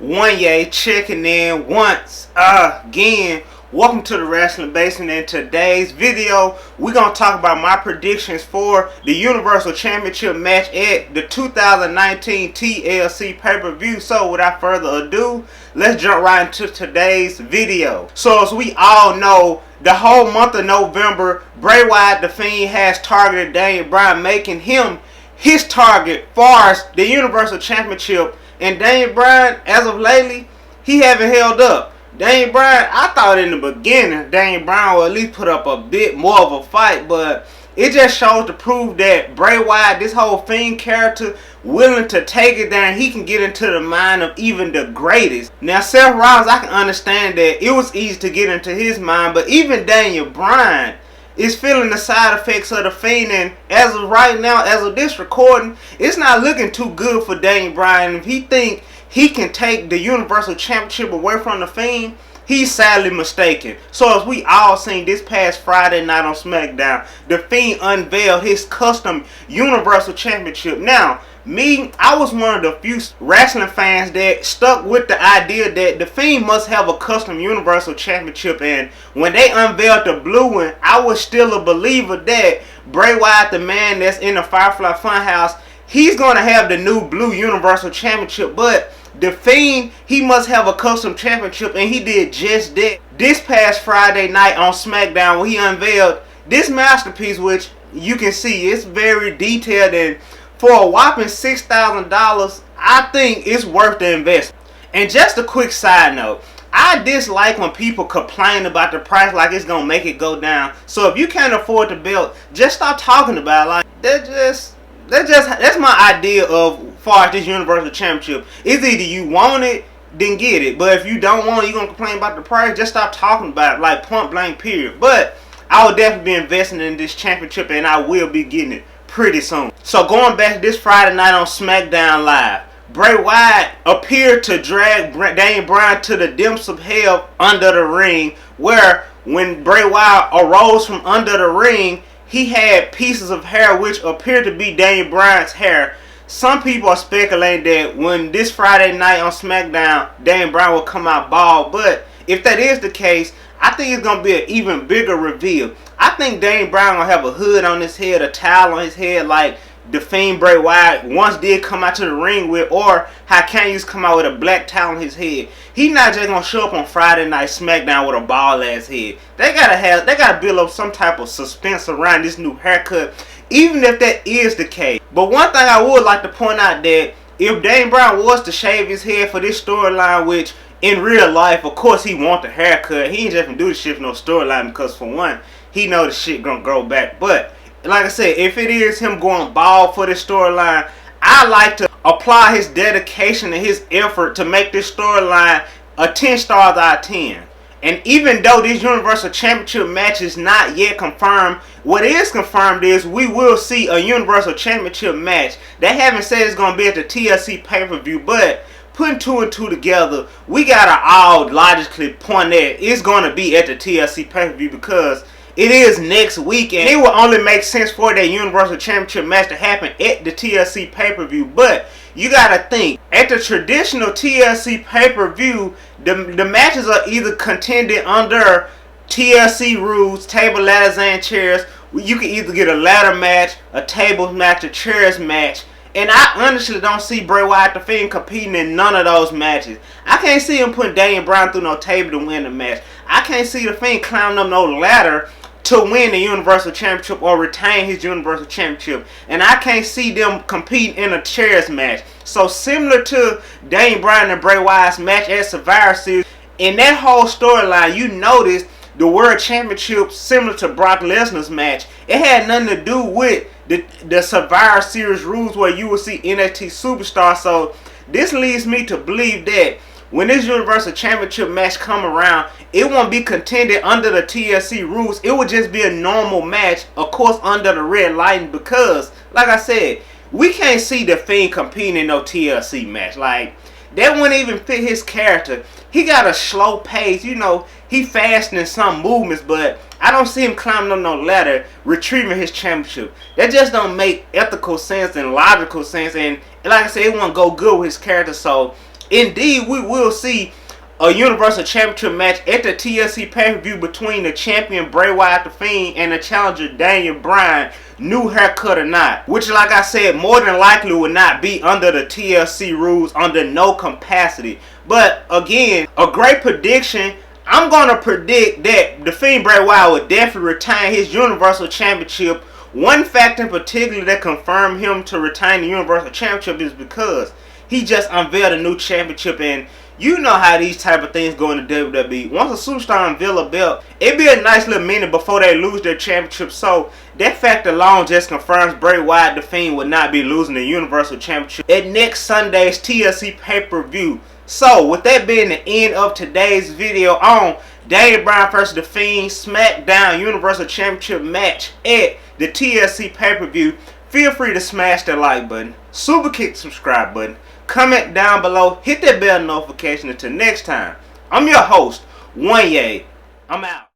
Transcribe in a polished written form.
Wanya checking in once again. Welcome to the Wrestling Basement. In today's video, we're going to talk about my predictions for the Universal Championship match at the 2019 TLC pay-per-view. So without further ado, let's jump right into today's video. So as we all know, the whole month of November, Bray Wyatt, the Fiend, has targeted Daniel Bryan, making him his target for the Universal Championship. And Daniel Bryan, as of lately, he haven't held up. Daniel Bryan, I thought in the beginning Daniel Bryan will at least put up a bit more of a fight, but it just shows to prove that Bray Wyatt, this whole Fiend character, willing to take it there, and he can get into the mind of even the greatest. Now Seth Rollins, I can understand that it was easy to get into his mind, but even Daniel Bryan is feeling the side effects of the Fiend, and as of right now, as of this recording, it's not looking too good for Daniel Bryan. If he think he can take the Universal Championship away from the Fiend, he's sadly mistaken. So as we all seen this past Friday night on SmackDown, the Fiend unveiled his custom Universal Championship. Now, I was one of the few wrestling fans that stuck with the idea that the Fiend must have a custom Universal Championship, and when they unveiled the blue one, I was still a believer that Bray Wyatt, the man that's in the Firefly Funhouse, he's going to have the new blue Universal Championship. But the Fiend, he must have a custom championship, and he did just that this past Friday night on SmackDown, when he unveiled this masterpiece, which you can see it's very detailed, and for a whopping $6,000, I think it's worth the investment. And just a quick side note, I dislike when people complain about the price like it's gonna make it go down. So if you can't afford the belt, just stop talking about it. Like that's my idea of far as this Universal Championship. It's either you want it, then get it. But if you don't want it, you're gonna complain about the price, just stop talking about it, like point blank period. But I will definitely be investing in this championship, and I will be getting it pretty soon. So going back to this Friday night on SmackDown Live, Bray Wyatt appeared to drag Daniel Bryan to the depths of hell under the ring, where when Bray Wyatt arose from under the ring, he had pieces of hair which appeared to be Daniel Bryan's hair. Some people are speculating that when this Friday night on SmackDown, Daniel Bryan will come out bald, but if that is the case, I think it's going to be an even bigger reveal. I think Daniel Bryan going to have a hood on his head, a towel on his head, like the Fiend Bray Wyatt once did come out to the ring with, or how Kanye used to come out with a black towel on his head. He's not just going to show up on Friday Night SmackDown with a bald ass head. They gotta build up some type of suspense around this new haircut, even if that is the case. But one thing I would like to point out, that if Daniel Bryan was to shave his head for this storyline, which in real life, of course, he want the haircut. He ain't just gonna do the shit for no storyline, because for one, he know the shit gonna grow back. But like I said, if it is him going bald for this storyline, I like to apply his dedication and his effort to make this storyline a 10 stars out of 10. And even though this Universal Championship match is not yet confirmed, what is confirmed is we will see a Universal Championship match. They haven't said it's going to be at the TLC pay-per-view, but putting two and two together, we got to all logically point that it's going to be at the TLC pay-per-view, because it is next week, and it will only make sense for that Universal Championship match to happen at the TLC pay-per-view. But you gotta think, at the traditional TLC pay-per-view, the matches are either contended under TLC rules, table, ladders, and chairs. You can either get a ladder match, a tables match, a chairs match. And I honestly don't see Bray Wyatt, the Fiend, competing in none of those matches. I can't see him putting Daniel Bryan through no table to win the match. I can't see the Fiend climbing up no ladder to win the Universal Championship or retain his Universal Championship. And I can't see them competing in a chairs match. So similar to Daniel Bryan and Bray Wyatt's match at Survivor Series, in that whole storyline, you noticed the World Championship, similar to Brock Lesnar's match, it had nothing to do with the Survivor Series rules where you will see NXT superstars. So this leads me to believe that when this Universal Championship match come around, it won't be contended under the TLC rules. It would just be a normal match, of course, under the red lighting, because, like I said, we can't see the Fiend competing in no TLC match. Like, that wouldn't even fit his character. He got a slow pace, you know, he fast in some movements, but I don't see him climbing up no ladder, retrieving his championship. That just don't make ethical sense and logical sense, and like I said, it won't go good with his character. So Indeed, we will see a Universal Championship match at the TLC pay-per-view between the champion Bray Wyatt the Fiend and the challenger Daniel Bryan, new haircut or not. Which, like I said, more than likely will not be under the TLC rules, under no capacity. But again, a great prediction. I'm going to predict that the Fiend Bray Wyatt will definitely retain his Universal Championship. One factor in particular that confirmed him to retain the Universal Championship is because he just unveiled a new championship, and you know how these type of things go in the WWE. Once a superstar unveil a belt, it'd be a nice little minute before they lose their championship. So that fact alone just confirms Bray Wyatt the Fiend will not be losing the Universal Championship at next Sunday's TLC pay-per-view. So with that being the end of today's video on Daniel Bryan vs. The Fiend SmackDown Universal Championship match at the TLC pay-per-view, feel free to smash that like button, super kick the subscribe button, comment down below, hit that bell notification. Until next time, I'm your host, Wanya. I'm out.